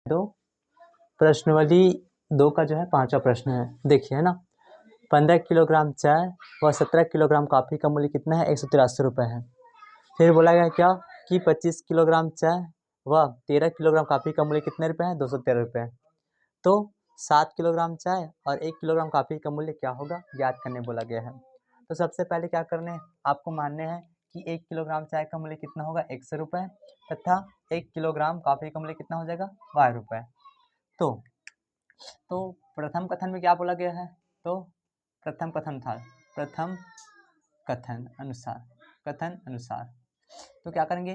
दो प्रश्नावली 2 का जो है 5वां प्रश्न है। देखिए है ना, 15 किलोग्राम चाय व 17 किलोग्राम कॉफ़ी का मूल्य कितना है? 183 रुपये है। फिर बोला गया क्या कि 25 किलोग्राम चाय व 13 किलोग्राम कॉफ़ी का मूल्य कितने रुपये है? 213 रुपये है। तो 7 किलोग्राम चाय और 1 किलोग्राम कॉफ़ी का मूल्य क्या होगा? ज्ञात करने बोला गया है। तो सबसे पहले क्या करना है, आपको मानने हैं कि 1 किलोग्राम चाय का मूल्य कितना होगा? 100 रुपये तथा 1 किलोग्राम कॉफ़ी का मूल्य कितना हो जाएगा? 12 रुपये। तो प्रथम कथन में क्या बोला गया है? तो प्रथम कथन अनुसार तो क्या करेंगे,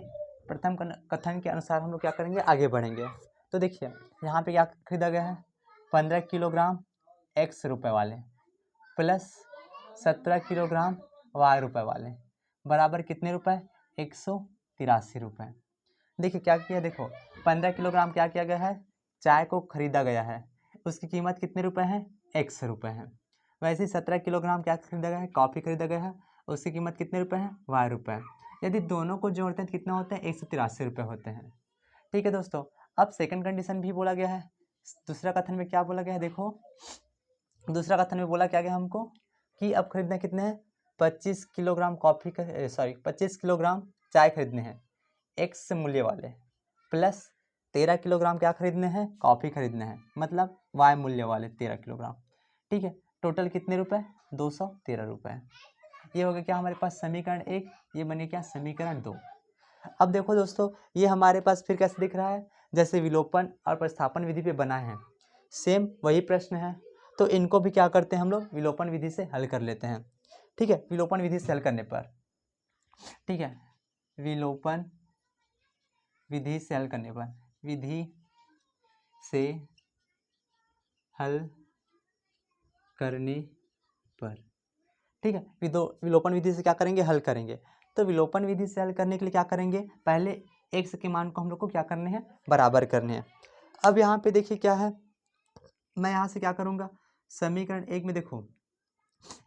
प्रथम कथन के अनुसार हम लोग क्या करेंगे, आगे बढ़ेंगे। तो देखिए यहाँ पे क्या खरीदा गया है, 15 किलोग्राम x रुपये वाले प्लस 17 किलोग्राम y रुपये वाले बराबर कितने रुपए? 183 रुपये। देखिए क्या किया, देखो 15 किलोग्राम क्या किया गया है, चाय को खरीदा गया है, उसकी कीमत कितने रुपए है? 100 रुपये है। वैसे ही 17 किलोग्राम क्या खरीदा गया है, कॉफ़ी खरीदा गया है, उसकी कीमत कितने रुपए है? 12 रुपये। यदि दोनों को जोड़ते हैं तो कितना होता है? 183 रुपये होते हैं। ठीक है दोस्तों, अब सेकंड कंडीशन भी बोला गया है। दूसरा कथन में क्या बोला गया है, देखो दूसरा कथन में बोला क्या गया हमको कि अब खरीदने कितने हैं? 25 किलोग्राम 25 किलोग्राम चाय खरीदने हैं एक्स मूल्य वाले प्लस 13 किलोग्राम क्या खरीदने हैं? कॉफ़ी खरीदने हैं, मतलब वाई मूल्य वाले 13 किलोग्राम। ठीक है, टोटल कितने रुपए? 213 रुपये। ये हो गया क्या हमारे पास समीकरण 1, ये बने क्या समीकरण 2। अब देखो दोस्तों, ये हमारे पास फिर कैसे दिख रहा है, जैसे विलोपन और प्रतिस्थापन विधि पे बना है, सेम वही प्रश्न है। तो इनको भी क्या करते हैं हम लोग, विलोपन विधि से हल कर लेते हैं। ठीक है, विलोपन विधि से हल करने पर, ठीक है, विलोपन विधि से हल करने पर, विधि से हल करने पर, ठीक है, विलोपन विधि से क्या करेंगे, हल करेंगे। तो विलोपन विधि से हल करने के लिए क्या करेंगे, पहले x के मान को हम लोग को क्या करने हैं, बराबर करने हैं। अब यहाँ पे देखिए क्या है, मैं यहाँ से क्या करूँगा, समीकरण 1 में देखो,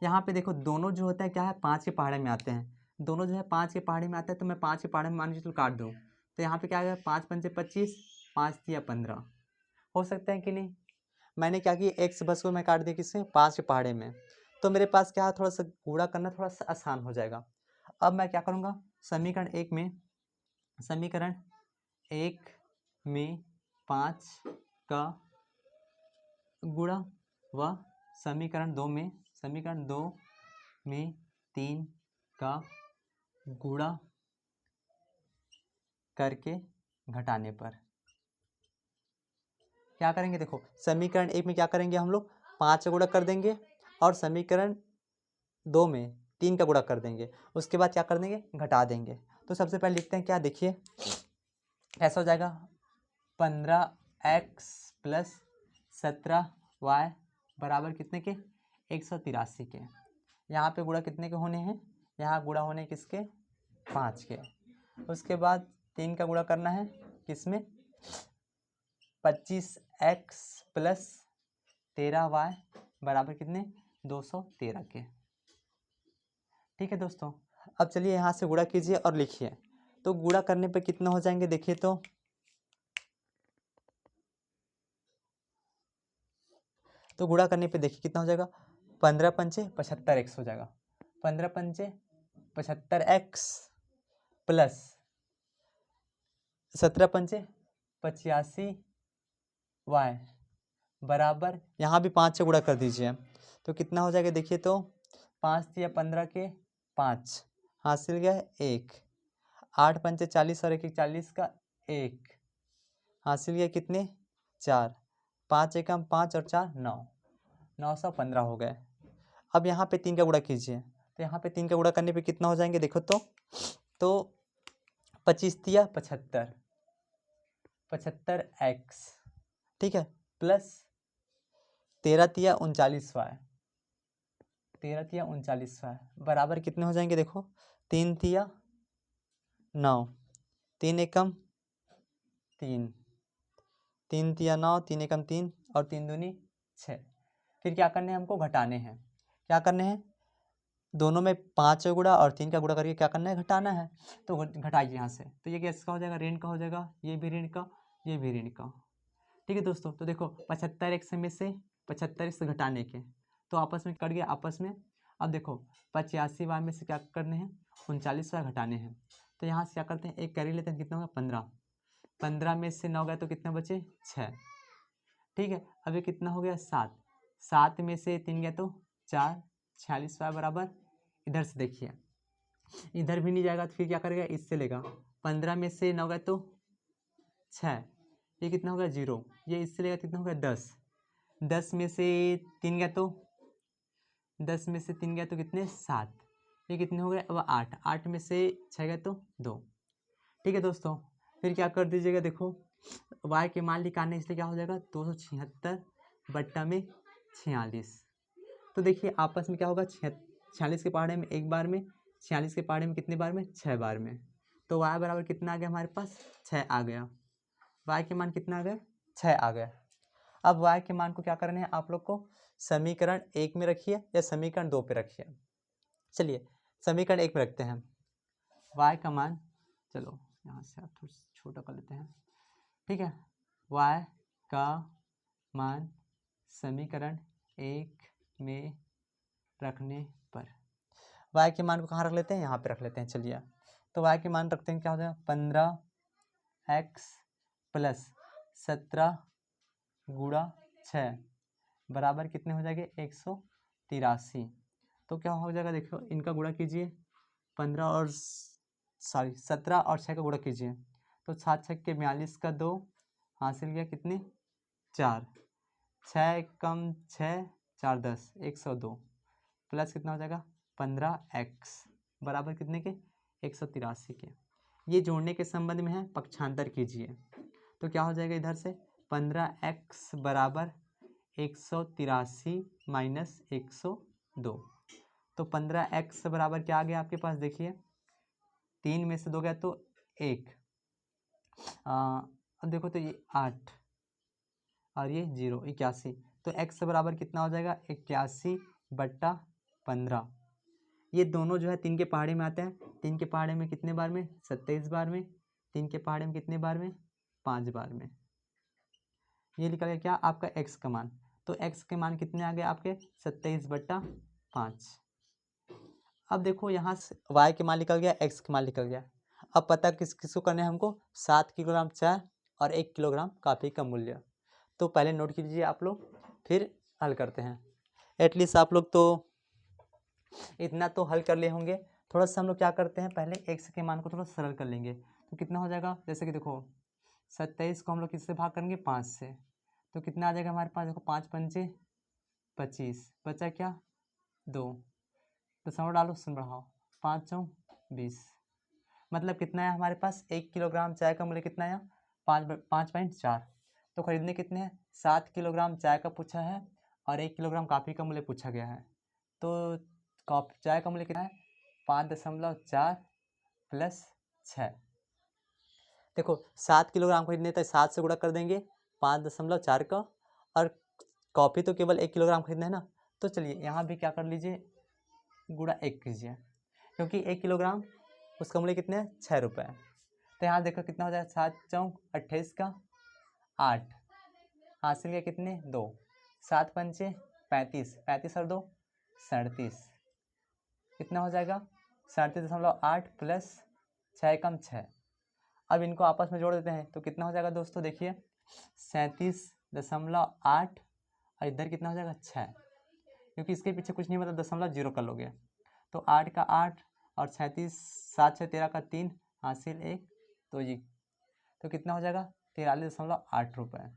यहाँ पे देखो दोनों जो होता है क्या है, 5 के पहाड़े में आते हैं, दोनों जो है 5 के पहाड़े में आता है। तो मैं 5 के पहाड़े में मान लीजिए तो काट दूँ, तो यहाँ पे क्या आएगा, 5 पंचे 25, 5 तिया 15 हो सकता है कि नहीं। मैंने क्या किया, एक्स बस को मैं काट दिया किससे, 5 के पहाड़े में। तो मेरे पास क्या है, थोड़ा सा गुणा करना थोड़ा सा आसान हो जाएगा। अब मैं क्या करूँगा, समीकरण 1 में 5 का गुणा व समीकरण 2 में 3 का गुणा करके घटाने पर क्या करेंगे, देखो समीकरण 1 में क्या करेंगे हम लोग, 5 का गुणा कर देंगे और समीकरण 2 में 3 का गुणा कर देंगे, उसके बाद क्या कर देंगे, घटा देंगे। तो सबसे पहले लिखते हैं क्या, देखिए कैसा हो जाएगा, 15x प्लस 17y बराबर कितने के, 183 के। यहाँ पे गुणा कितने के होने हैं, यहाँ गुणा होने किसके, 5 के। उसके बाद 3 का गुणा करना है किसमें, 25x प्लस 13y बराबर कितने, 213 के। ठीक है दोस्तों, अब चलिए यहाँ से गुणा कीजिए और लिखिए। तो गुणा करने पे कितना हो जाएंगे, देखिए तो गुणा करने पे देखिए कितना हो जाएगा, 15 पंचे 75x हो जाएगा, 15 पंचे 75x प्लस 17 पंचे 85y बराबर, यहाँ भी 5 से गुणा कर दीजिए तो कितना हो जाएगा, देखिए तो 5 या 15 के 5 हासिल गया 1, 8 पंचे 40 और 1 40 का 1 हासिल गया कितने, 4, 5 एकम 5 और 4 9, 915 हो गए। अब यहाँ पे 3 का गुणा कीजिए, तो यहाँ पे 3 का गुणा करने पे कितना हो जाएंगे, देखो तो 25 तिया 75, 75x, ठीक है, प्लस 13 तिया 39y, 13 तिया 39y बराबर कितने हो जाएंगे, देखो 3 तिया 9, 3 एकम 3, 3 तिया 9, 3 एकम 3 और 3 दूनी 6। फिर क्या करने हैं, हमको घटाने हैं। क्या करने हैं, दोनों में 5 का गुणा और 3 का गुणा करके क्या करना है, घटाना है। तो घटाइए यहाँ से, तो ये किसका हो जाएगा, ऋण का हो जाएगा, ये भी ऋण का, ये भी ऋण का। ठीक है दोस्तों। तो देखो 75x में से 75x घटाने के, तो आपस में कट गया आपस में। अब देखो 85 बार में से क्या करने हैं, 39 बार घटाने हैं। तो यहाँ से क्या करते हैं, एक कैरी लेते हैं, कितना होगा 15। 15 में से 9 गया तो कितना बचे 6। ठीक है, अभी कितना हो गया 7। 7 में से 3 गया तो 4। 46 बार बराबर, इधर से देखिए इधर भी नहीं जाएगा तो फिर क्या करेगा, इससे लेगा। 15 में से 9 गया तो 6, ये कितना हो गया 0। ये इससे लेगा कितना हो गया 10। 10 में से 3 गया तो 10 में से 3 गया तो कितने 7, ये कितने हो गए अब 8। 8 में से 6 गया तो 2। ठीक है दोस्तों, फिर क्या कर दीजिएगा, देखो y के मान निकालने, इसलिए क्या हो जाएगा 276 बट्टा में 46। तो देखिए आपस में क्या होगा, 46 के पहाड़े में एक बार में, 46 के पहाड़े में कितने बार में, 6 बार में। तो y बराबर कितना आ गया हमारे पास, 6 आ गया। y के मान कितना आ गया, 6 आ गया। अब y के मान को क्या करना है आप लोग को, समीकरण 1 में रखिए या समीकरण 2 पे रखिए। चलिए समीकरण 1 में रखते हैं y का मान, चलो यहाँ से आप थोड़ा छोटा कर लेते हैं। ठीक है, y का मान समीकरण 1 में रखने पर, y के मान को कहाँ रख लेते हैं, यहाँ पे रख लेते हैं। चलिए तो y के मान रखते हैं, क्या हो जाएगा 15x प्लस 17 गुणा 6 बराबर कितने हो जाएंगे 183। तो क्या हो जाएगा, देखो इनका गुणा कीजिए, 17 और 6 का गुणा कीजिए, तो 7 6 के 42 का 2 हासिल गया कितने 4। 6 कम 6 4 10 102 प्लस कितना हो जाएगा 15x बराबर कितने के 183 के। ये जोड़ने के संबंध में है, पक्षांतर कीजिए। तो क्या हो जाएगा इधर से 15x बराबर 183 माइनस 102। तो 15x बराबर क्या आ गया आपके पास, देखिए 3 में से 2 गया तो 1। अब देखो तो ये 8 और ये 0 81। तो x बराबर कितना हो जाएगा 81 बट्टा 15। ये दोनों जो है 3 के पहाड़े में आते हैं। 3 के पहाड़े में कितने बार में, 27 बार में। 3 के पहाड़े में कितने बार में, 5 बार में। ये निकल गया क्या आपका x का मान। तो x के मान कितने आ गए आपके 27 बट्टा 5। अब देखो यहाँ से y के मान निकल गया, x के मान निकल गया। अब पता किसको करना है हमको, 7 किलोग्राम चाय और 1 किलोग्राम कॉफ़ी का मूल्य। तो पहले नोट कीजिए आप लोग, फिर हल करते हैं। एटलीस्ट आप लोग तो इतना तो हल कर लिए होंगे। थोड़ा सा हम लोग क्या करते हैं, पहले x के मान को थोड़ा सरल कर लेंगे। तो कितना हो जाएगा, जैसे कि देखो 27 को हम लोग किससे भाग करेंगे 5 से, तो कितना आ जाएगा हमारे पास, देखो 5 पंचे 25, बचा क्या 2, दशमलव डालो शून्य बढ़ाओ, 5 चौं 20। मतलब कितना है हमारे पास, 1 किलोग्राम चाय का मूल्य कितना है 5.4। तो खरीदने कितने हैं 7 किलोग्राम चाय का पूछा है और 1 किलोग्राम कॉफ़ी का मूल्य पूछा गया है। तो चाय का मूल्य कितना है 5.4 प्लस 6। देखो 7 किलोग्राम खरीदने तो 7 से गुणा कर देंगे 5.4 का, और कॉफ़ी तो केवल 1 किलोग्राम खरीदना है ना। तो चलिए यहाँ भी क्या कर लीजिए, गुणा 1 कीजिए, क्योंकि 1 किलोग्राम उसका मूल्य कितने हैं 6 रुपये। तो यहाँ देखो कितना हो जाएगा 7 चौं 28 का 8 हासिल के कितने 2, 7 पंचे 35, 35 और 2 37, कितना हो जाएगा 37.8 प्लस 6 कम 6। अब इनको आपस में जोड़ देते हैं तो कितना हो जाएगा दोस्तों, देखिए 37.8 और इधर कितना हो जाएगा 6, क्योंकि इसके पीछे कुछ नहीं मतलब 0.0 कर लोगे। तो 8 का 8 और 37, 7 6 13 का 3 हासिल 1, तो ये तो कितना हो जाएगा 43.8 रुपये।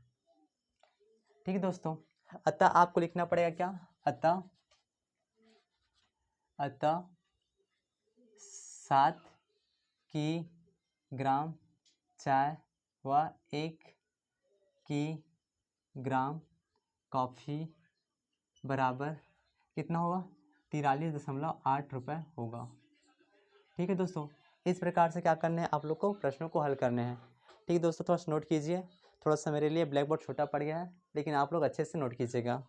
ठीक है दोस्तों, अतः आपको लिखना पड़ेगा क्या, अतः 7 किलोग्राम चाय व 1 किलोग्राम कॉफ़ी बराबर कितना होगा 43.8 रुपये होगा। ठीक है दोस्तों, इस प्रकार से क्या करना है आप लोग को, प्रश्नों को हल करने हैं। ठीक है दोस्तों, थोड़ा सा नोट कीजिए। थोड़ा सा मेरे लिए ब्लैक बोर्ड छोटा पड़ गया है, लेकिन आप लोग अच्छे से नोट कीजिएगा।